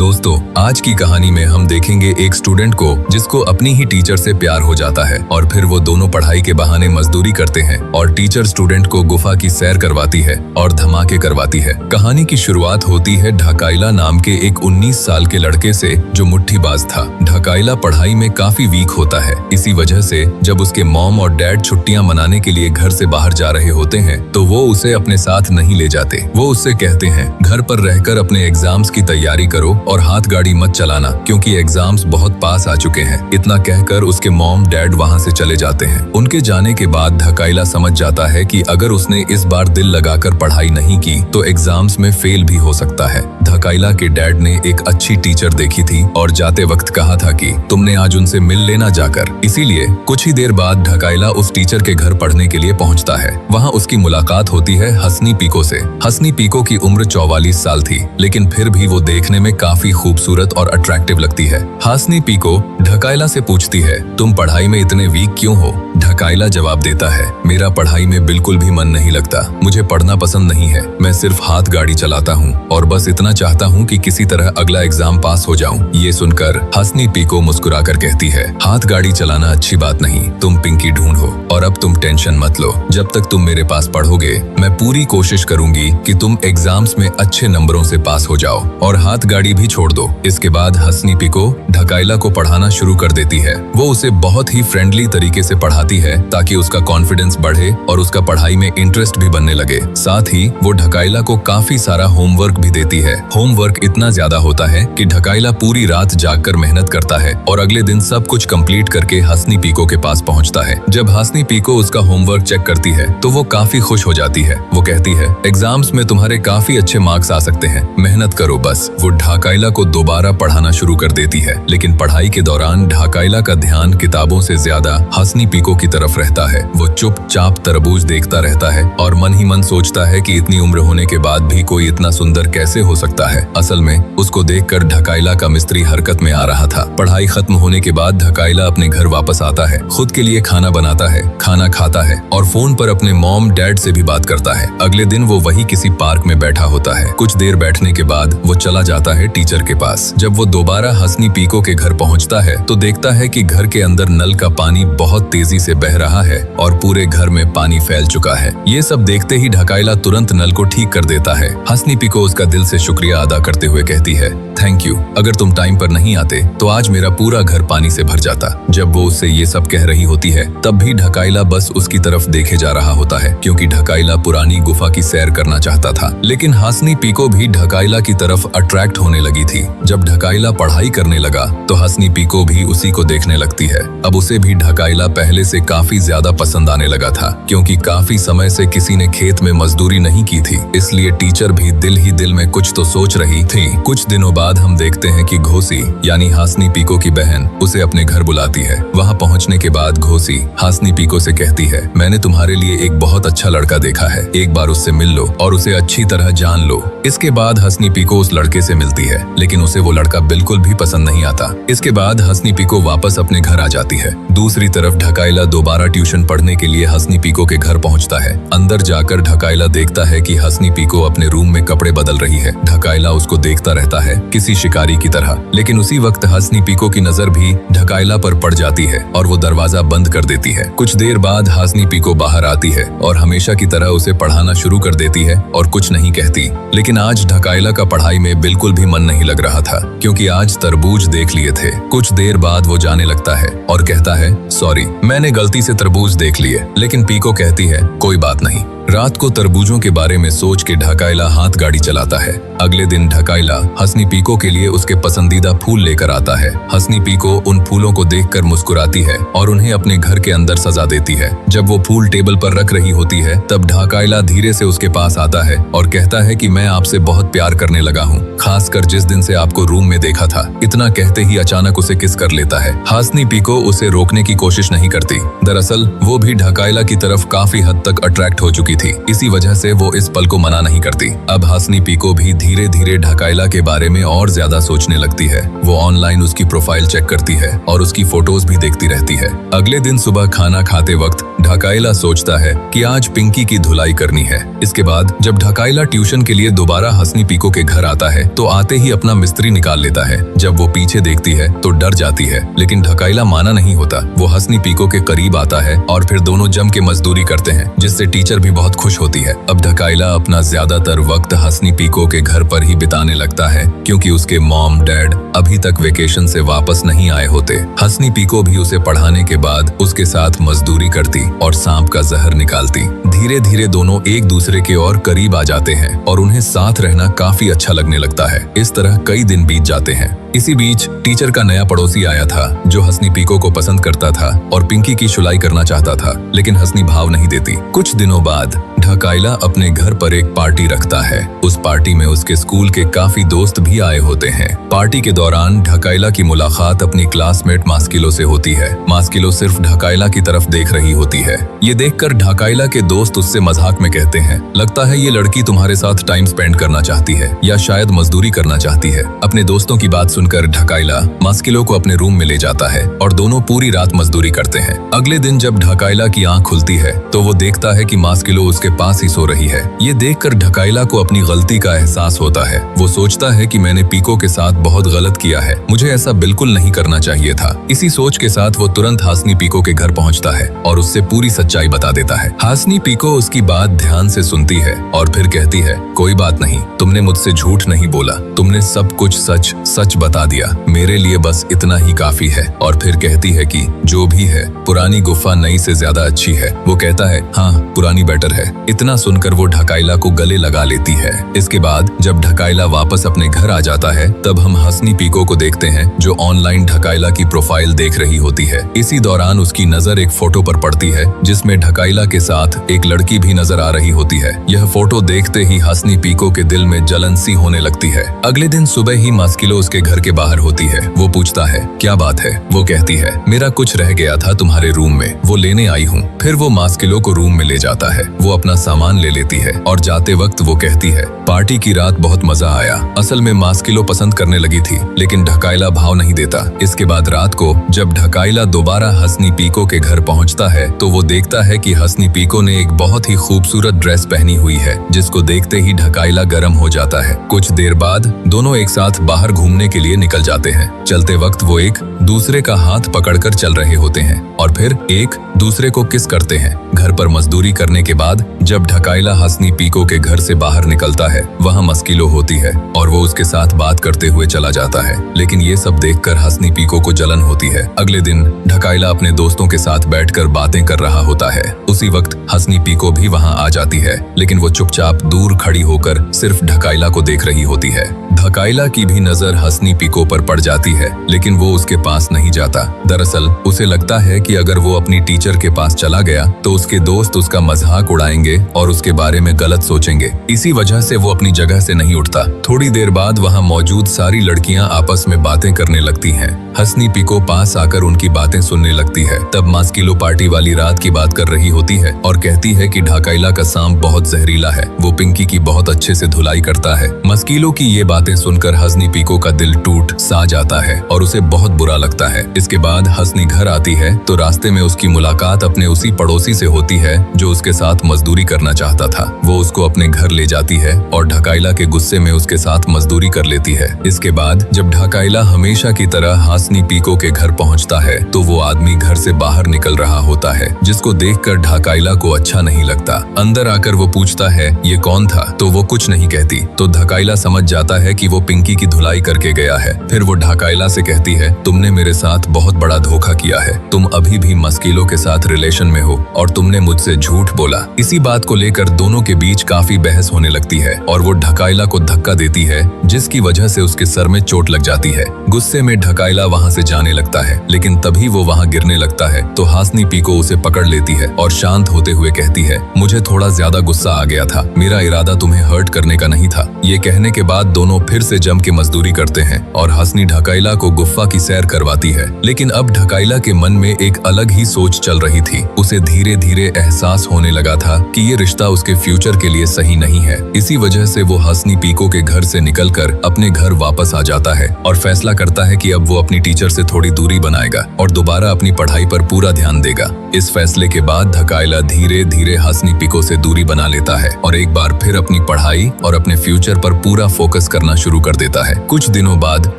दोस्तों, आज की कहानी में हम देखेंगे एक स्टूडेंट को जिसको अपनी ही टीचर से प्यार हो जाता है और फिर वो दोनों पढ़ाई के बहाने मजदूरी करते हैं और टीचर स्टूडेंट को गुफा की सैर करवाती है और धमाके करवाती है। कहानी की शुरुआत होती है ढकाइला नाम के एक 19 साल के लड़के से जो मुट्ठीबाज था। ढकाइला पढ़ाई में काफी वीक होता है। इसी वजह से जब उसके मॉम और डैड छुट्टियां मनाने के लिए घर से बाहर जा रहे होते हैं तो वो उसे अपने साथ नहीं ले जाते। वो उससे कहते हैं घर पर रहकर अपने एग्जाम्स की तैयारी करो और हाथ गाड़ी मत चलाना क्योंकि एग्जाम्स बहुत पास आ चुके हैं। इतना कहकर उसके मॉम डैड वहां से चले जाते हैं। उनके जाने के बाद ढकाइला समझ जाता है कि अगर उसने इस बार दिल लगाकर पढ़ाई नहीं की तो एग्जाम्स में फेल भी हो सकता है। ढकाइला के डैड ने एक अच्छी टीचर देखी थी और जाते वक्त कहा था कि तुमने आज उनसे मिल लेना जाकर। इसीलिए कुछ ही देर बाद ढकाइला उस टीचर के घर पढ़ने के लिए पहुंचता है। वहां उसकी मुलाकात होती है हसनी पीको से। हसनी पीको की उम्र 44 साल थी, लेकिन फिर भी वो देखने में काफी खूबसूरत और अट्रैक्टिव लगती है। हसनी पीको ढकाइला से पूछती है, तुम पढ़ाई में इतने वीक क्यों हो? ढकाइला जवाब देता है, मेरा पढ़ाई में बिल्कुल भी मन नहीं लगता। मुझे पढ़ना पसंद नहीं है। मैं सिर्फ हाथ गाड़ी चलाता हूँ और बस इतना चाहता हूँ कि किसी तरह अगला एग्जाम पास हो जाऊँ। ये सुनकर हसनी पीको मुस्कुराकर कहती है, हाथ गाड़ी चलाना अच्छी बात नहीं, तुम पिंकी ढूंढो और अब तुम टेंशन मत लो। जब तक तुम मेरे पास पढ़ोगे मैं पूरी कोशिश करूंगी कि तुम एग्जाम्स में अच्छे नंबरों से पास हो जाओ और हाथ गाड़ी भी छोड़ दो। इसके बाद हसनी पीको ढकाइला को पढ़ाना शुरू कर देती है। वो उसे बहुत ही फ्रेंडली तरीके से पढ़ाती है ताकि उसका कॉन्फिडेंस बढ़े और उसका पढ़ाई में इंटरेस्ट भी बनने लगे। साथ ही वो ढकाइला को काफी सारा होमवर्क भी देती है। होमवर्क इतना ज्यादा होता है कि ढकाइला पूरी रात जागकर मेहनत करता है और अगले दिन सब कुछ कंप्लीट करके हसनी पीको के पास पहुंचता है। जब हसनी पीको उसका होमवर्क चेक करती है तो वो काफी खुश हो जाती है। वो कहती है, एग्जाम्स में तुम्हारे काफी अच्छे मार्क्स आ सकते हैं, मेहनत करो बस। वो ढकाइला को दोबारा पढ़ाना शुरू कर देती है, लेकिन पढ़ाई के दौरान ढकाइला का ध्यान किताबों से ज्यादा हसनी पीको की तरफ रहता है। वो चुपचाप तरबूज देखता रहता है और मन ही मन सोचता है कि इतनी उम्र होने के बाद भी कोई इतना सुंदर कैसे हो सकता है। असल में उसको देखकर ढकाइला का मिस्त्री हरकत में आ रहा था। पढ़ाई खत्म होने के बाद ढकाइला अपने घर वापस आता है, खुद के लिए खाना बनाता है, खाना खाता है और फोन पर अपने मॉम डैड से भी बात करता है। अगले दिन वो वही किसी पार्क में बैठा होता है। कुछ देर बैठने के बाद वो चला जाता है टीचर के पास। जब वो दोबारा हसनी पीको के घर पहुंचता है तो देखता है कि घर के अंदर नल का पानी बहुत तेजी से बह रहा है और पूरे घर में पानी फैल चुका है। ये सब देखते ही ढकाइला तुरंत नल को ठीक कर देता है। हसनी पीको उसका दिल से शुक्रिया अदा करते हुए कहती है, थैंक यू, अगर तुम टाइम पर नहीं आते तो आज मेरा पूरा घर पानी से भर जाता। जब वो उससे ये सब कह रही होती है तब भी ढकाइला बस उसकी तरफ देखे जा रहा होता है क्योंकि ढकाइला पुरानी गुफा की सैर करना चाहता था। लेकिन हसनी पीको भी ढकाइला की तरफ अट्रैक्ट होने लगी थी। जब ढकाइला पढ़ाई करने लगा तो हसनी पीको भी उसी को देखने लगती है। अब उसे भी ढकाइला पहले से काफी ज्यादा पसंद आने लगा था क्योंकि काफी समय से किसी ने खेत में मजदूरी नहीं की थी, इसलिए टीचर भी दिल ही दिल में कुछ तो सोच रही थी। कुछ दिनों बाद हम देखते हैं कि घोसी यानी हसनी पीको की बहन उसे अपने घर बुलाती है। वहां पहुंचने के बाद घोसी हसनी पीको से कहती है, मैंने तुम्हारे लिए एक बहुत अच्छा लड़का देखा है, एक बार उससे मिल लो और उसे अच्छी तरह जान लो। इसके बाद हसनी पीको उस लड़के से मिलती है, लेकिन उसे वो लड़का बिल्कुल भी पसंद नहीं आता। इसके बाद हसनी पीको वापस अपने घर आ जाती है। दूसरी तरफ ढकाइला दोबारा ट्यूशन पढ़ने के लिए हसनी पीको के घर पहुंचता है। अंदर जाकर ढकाइला देखता है कि हसनी पीको अपने रूम में कपड़े बदल रही है। ढकाइला उसको देखता रहता है किसी शिकारी की तरह, लेकिन उसी वक्त हसनी पीको की नजर भी ढकाइला पर पड़ जाती है और वो दरवाजा बंद कर देती है। कुछ देर बाद हसनी पीको बाहर आती है और हमेशा की तरह उसे पढ़ाना शुरू कर देती है और कुछ नहीं कहती। लेकिन आज ढकाइला का पढ़ाई में बिल्कुल भी मन नहीं लग रहा था क्योंकि आज तरबूज देख लिए थे। कुछ देर बाद वो जाने लगता है और कहता है, सॉरी, मैंने गलती से तरबूज देख लिए। लेकिन पीको कहती है, कोई बात नहीं। रात को तरबूजों के बारे में सोच के ढकाइला हाथ गाड़ी चलाता है। अगले दिन ढकाइला हसनी पीको के लिए उसके पसंदीदा फूल लेकर आता है। हसनी पीको उन फूलों को देखकर मुस्कुराती है और उन्हें अपने घर के अंदर सजा देती है। जब वो फूल टेबल पर रख रही होती है तब ढकाइला धीरे से उसके पास आता है और कहता है कि मैं आपसे बहुत प्यार करने लगा हूँ, खासकर जिस दिन से आपको रूम में देखा था। इतना कहते ही अचानक उसे किस कर लेता है। हसनी पीको उसे रोकने की कोशिश नहीं करती। दरअसल वो भी ढकाइला की तरफ काफी हद तक अट्रैक्ट हो चुकी थी, इसी वजह से वो इस पल को मना नहीं करती। अब हंसनी पीको भी धीरे धीरे ढकाइला के बारे में और ज्यादा सोचने लगती है। वो ऑनलाइन उसकी प्रोफाइल चेक करती है और उसकी फोटोज भी देखती रहती है। अगले दिन सुबह खाना खाते वक्त ढकाइला सोचता है कि आज पिंकी की धुलाई करनी है। इसके बाद जब ढकाइला ट्यूशन के लिए दोबारा हंसनी पीको के घर आता है तो आते ही अपना मिस्त्री निकाल लेता है। जब वो पीछे देखती है तो डर जाती है, लेकिन ढकाइला माना नहीं होता। वो हंसनी पीको के करीब आता है और फिर दोनों जम के मजदूरी करते हैं, जिससे टीचर भी बहुत खुश होती है। अब ढकाइला अपना ज्यादातर वक्त हंसनी पीको के घर पर ही बिताने लगता है, क्योंकि उसके मॉम डैड अभी तक वेकेशन से वापस नहीं आए होते। हंसनी पीको भी उसे पढ़ाने के बाद उसके साथ मजदूरी करती और सांप का जहर निकालती। धीरे धीरे दोनों एक दूसरे के और करीब आ जाते हैं और उन्हें साथ रहना काफी अच्छा लगने लगता है। इस तरह कई दिन बीत जाते हैं। इसी बीच टीचर का नया पड़ोसी आया था, जो हंसनी पीको को पसंद करता था और पिंकी की शुलाई करना चाहता था, लेकिन हंसनी भाव नहीं देती। कुछ दिनों बाद ढकाइला अपने घर पर एक पार्टी रखता है। उस पार्टी में उसके स्कूल के काफी दोस्त भी आए होते हैं। पार्टी के दौरान ढकाइला की मुलाकात अपनी क्लासमेट मास्किलो से होती है। मास्किलो सिर्फ ढकाइला की तरफ देख रही होती है। ये देखकर ढकाइला के दोस्त उससे मजाक में कहते हैं, लगता है ये लड़की तुम्हारे साथ टाइम स्पेंड करना चाहती है या शायद मजदूरी करना चाहती है। अपने दोस्तों की बात सुनकर ढकाइला मास्किलो को अपने रूम में ले जाता है और दोनों पूरी रात मजदूरी करते हैं। अगले दिन जब ढकाइला की आंख खुलती है तो वो देखता है कि मास्किलो उसके पास ही सो रही है। ये देखकर ढकाइला को अपनी गलती का एहसास होता है। वो सोचता है कि मैंने पीको के साथ बहुत गलत किया है, मुझे ऐसा बिल्कुल नहीं करना चाहिए था। इसी सोच के साथ वो तुरंत हंसनी पीको के घर पहुंचता है और उससे पूरी सच्चाई बता देता है। हंसनी पीको उसकी बात ध्यान से सुनती है और फिर कहती है, कोई बात नहीं, तुमने मुझसे झूठ नहीं बोला, तुमने सब कुछ सच सच बता दिया, मेरे लिए बस इतना ही काफी है। और फिर कहती है कि जो भी है, पुरानी गुफा नई से ज्यादा अच्छी है। वो कहता है, हाँ पुरानी बेटर है। इतना सुनकर वो ढकाइला को गले लगा लेती है। इसके बाद जब ढकाइला वापस अपने घर आ जाता है तब हम हंसनी पीको को देखते हैं, जो ऑनलाइन ढकाइला की प्रोफाइल देख रही होती है। इसी दौरान उसकी नजर एक फोटो पर पड़ती है जिसमें ढकाइला के साथ एक लड़की भी नजर आ रही होती है। यह फोटो देखते ही हंसनी पीको के दिल में जलन सी होने लगती है। अगले दिन सुबह ही मास्किलो उसके घर के बाहर होती है। वो पूछता है, क्या बात है? वो कहती है, मेरा कुछ रह गया था तुम्हारे रूम में, वो लेने आई हूँ। फिर वो मास्किलो को रूम में ले जाता है। वो अपना सामान ले लेती है और जाते वक्त वो कहती है, पार्टी की रात बहुत मजा आया। असल में मास्किलो पसंद करने लगी थी, लेकिन ढकाइला भाव नहीं देता। इसके बाद रात को जब ढकाइला दोबारा हंसनी पीको के घर पहुंचता है तो वो देखता है कि हंसनी पीको ने एक बहुत ही खूबसूरत ड्रेस पहनी हुई है, जिसको देखते ही ढकाइला गर्म हो जाता है। कुछ देर बाद दोनों एक साथ बाहर घूमने के लिए निकल जाते हैं। चलते वक्त वो एक दूसरे का हाथ पकड़कर चल रहे होते हैं और फिर एक दूसरे को किस करते हैं। घर पर मजदूरी करने के बाद जब ढकाइला हंसनी पीको के घर से बाहर निकलता है, वहाँ मास्किलो होती है और वो उसके साथ बात करते हुए चला जाता है, लेकिन ये सब देखकर हंसनी पीको को जलन होती है। अगले दिन ढकाइला अपने दोस्तों के साथ बैठकर बातें कर रहा होता है। उसी वक्त हंसनी पीको भी वहाँ आ जाती है, लेकिन वो चुपचाप दूर खड़ी होकर सिर्फ ढकाइला को देख रही होती है। ढकाइला की भी नजर हंसनी पीको पर पड़ जाती है, लेकिन वो उसके पास नहीं जाता। दरअसल उसे लगता है कि अगर वो अपनी टीचर के पास चला गया तो उसके दोस्त उसका मजाक उड़ाएंगे और उसके बारे में गलत सोचेंगे। इसी वजह से वो अपनी जगह से नहीं उठता। थोड़ी देर बाद वहाँ मौजूद सारी लड़कियां आपस में बातें करने लगती हैं। हंसनी पीको पास आकर उनकी बातें सुनने लगती है। तब मास्किलो पार्टी वाली रात की बात कर रही होती है और कहती है कि ढकाइला का सांप बहुत जहरीला है, वो पिंकी की बहुत अच्छे से धुलाई करता है। मास्किलो की ये बातें सुनकर हंसनी पीको का दिल टूट सा जाता है और उसे बहुत बुरा लगता है। इसके बाद हंसनी घर आती है तो रास्ते में उसकी मुलाकात अपने उसी पड़ोसी से होती है जो उसके साथ मजदूरी करना चाहता था। वो उसको अपने घर ले जाती है और ढकाइला के गुस्से में उसके साथ मजदूरी कर लेती है। इसके बाद जब ढकाइला हमेशा की तरह हंसनी पीको के घर पहुंचता है तो वो आदमी घर से बाहर निकल रहा होता है, जिसको देखकर ढकाइला को अच्छा नहीं लगता। अंदर आकर वो पूछता है, ये कौन था? तो वो कुछ नहीं कहती। तो ढकाइला समझ जाता है कि वो पिंकी की धुलाई करके गया है। फिर वो ढकाइला से कहती है, तुमने मेरे साथ बहुत बड़ा धोखा किया है, तुम अभी भी मास्किलो के साथ रिलेशन में हो और तुमने मुझसे झूठ बोला। इसी बात को लेकर दोनों के बीच काफी बहस होने लगती है और वो ढकाइला को धक्का देती है, जिसकी वजह से उसके सर में चोट लग जाती है। गुस्से में ढकाइला वहाँ से जाने लगता है, लेकिन तभी वो वहाँ गिरने लगता है तो हंसनी पीको उसे पकड़ लेती है और शांत होते हुए कहती है, मुझे थोड़ा ज्यादा गुस्सा आ गया था, मेरा इरादा तुम्हें हर्ट करने का नहीं था। ये कहने के बाद दोनों फिर से जम के मजदूरी करते हैं और हंसनी ढकाइला को गुफा की सैर करवाती है। लेकिन अब ढकाइला के मन में एक अलग ही सोच चल रही थी। उसे धीरे धीरे एहसास होने लगा था कि कि ये रिश्ता उसके फ्यूचर के लिए सही नहीं है। इसी वजह से वो हसनी पीको के घर से निकलकर अपने घर वापस आ जाता है और फैसला करता है कि अब वो अपनी टीचर से थोड़ी दूरी बनाएगा और दोबारा अपनी पढ़ाई पर पूरा ध्यान देगा। इस फैसले के बाद ढकाइला धीरे धीरे हसनी पीको से दूरी बना लेता है और एक बार फिर अपनी पढ़ाई और अपने फ्यूचर पर पूरा फोकस करना शुरू कर देता है। कुछ दिनों बाद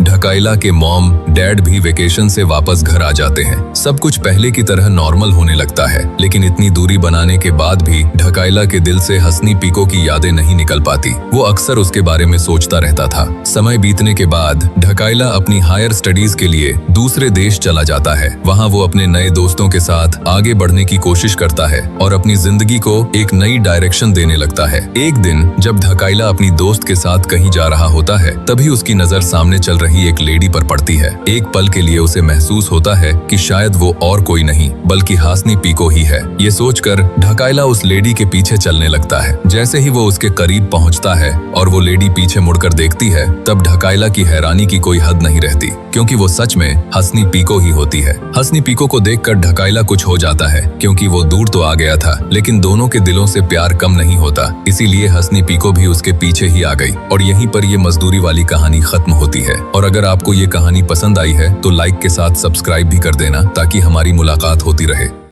ढकाइला के मॉम डैड भी वेकेशन से वापस घर आ जाते हैं। सब कुछ पहले की तरह नॉर्मल होने लगता है, लेकिन इतनी दूरी बनाने के बाद भी ढकाइला के दिल से हसनी पीको की यादें नहीं निकल पाती। वो अक्सर उसके बारे में सोचता रहता था। समय बीतने के बाद ढकाइला अपनी हायर स्टडीज के लिए दूसरे देश चला जाता है। वहाँ वो अपने नए दोस्तों के साथ आगे बढ़ने की कोशिश करता है और अपनी जिंदगी को एक नई डायरेक्शन देने लगता है। एक दिन जब ढकाइला अपनी दोस्त के साथ कहीं जा रहा होता है, तभी उसकी नजर सामने चल रही एक लेडी पर पड़ती है। एक पल के लिए उसे महसूस होता है कि शायद वो और कोई नहीं बल्कि हसनी पीको ही है। ये सोचकर ढकाइला उस लेडी के पीछे चलने लगता है। जैसे ही वो उसके करीब पहुंचता है और वो लेडी पीछे मुड़कर देखती है, तब ढकाइला की हैरानी की कोई हद नहीं रहती, क्योंकि वो सच में हसनी पीको ही होती है। हसनी पीको को देखकर ढकाइला कुछ हो जाता है, क्योंकि वो दूर तो आ गया था, लेकिन दोनों के दिलों से प्यार कम नहीं होता। इसीलिए हसनी पीको भी उसके पीछे ही आ गई और यहीं पर ये मजदूरी वाली कहानी खत्म होती है। और अगर आपको ये कहानी पसंद आई है तो लाइक के साथ सब्सक्राइब भी कर देना, ताकि हमारी मुलाकात होती रहे।